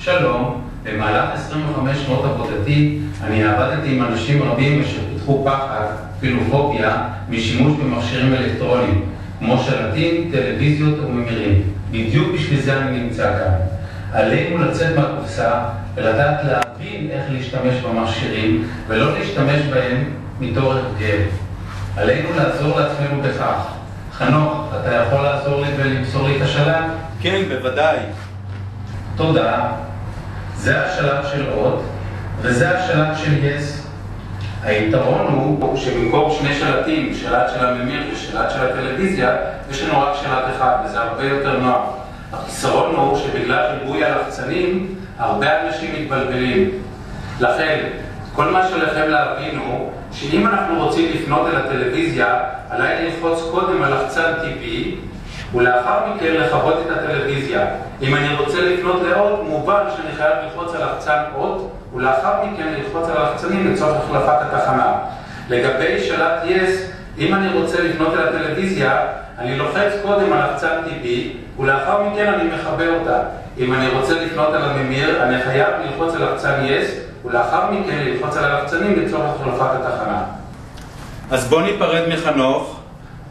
שלום, במהלך 25 שנות עבודתי אני עבדתי עם אנשים רבים אשר פיתחו פחד, אפילו פוביה, משימוש במכשירים אלקטרוניים, כמו שלטים, טלוויזיות וממירים. בדיוק בשביל זה אני נמצא כאן. עלינו לצאת מהקופסה ולדעת להבין איך להשתמש במכשירים ולא להשתמש בהם מתור הרגל. עלינו לעזור לעצמנו בכך. חנוך, אתה יכול לעזור לי ולמסור לי את השלט? כן, בוודאי. תודה. זה השלט של אות, וזה השלט של יס. היתרון הוא שבמקום שני שלטים, שלט של הממיר ושלט של הטלוויזיה, יש לנו רק שלט אחד, וזה הרבה יותר נוח. החיסרון הוא שבגלל ריבוי הלחצנים, הרבה אנשים מתבלבלים. לכן, כל מה שלכם להבין הוא שאם אנחנו רוצים לפנות אל הטלוויזיה, עליי ללחוץ קודם על לחצן טבעי, ולאחר מכן לכבות את הטלוויזיה. אם אני רוצה לפנות לאות, מובן שאני חייב ללחוץ על לחצן אות, ולאחר מכן ללחוץ על הלחצנים לצורך החלפת התחנה. לגבי שלט יס, אם אני רוצה לפנות אל הטלוויזיה, אני לוחץ קודם על לחצן טבעי, ולאחר מכן אני מכבה אותה. אם אני רוצה לפנות אל הממיר, אני חייב ללחוץ על לחצן יס, ולאחר מכן ללחוץ על הלחצנים לצורך החלפת התחנה. אז בוא ניפרד מחנוך.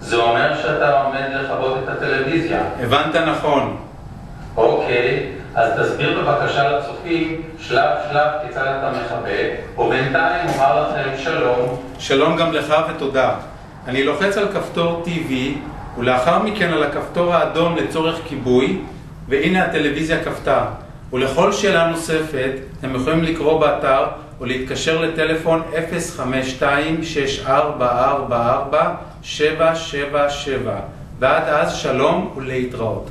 זה אומר שאתה עומד לכבות את הטלוויזיה. הבנת נכון. אוקיי, אז תסביר בבקשה לצופים שלב כיצד אתה מכבה, ובינתיים אומר לכם שלום. שלום גם לך ותודה. אני לוחץ על כפתור TV, ולאחר מכן על הכפתור האדום לצורך כיבוי, והנה הטלוויזיה כפתה. ולכל שאלה נוספת, אתם יכולים לקרוא באתר או להתקשר לטלפון 052-6444-777. ועד אז שלום ולהתראות.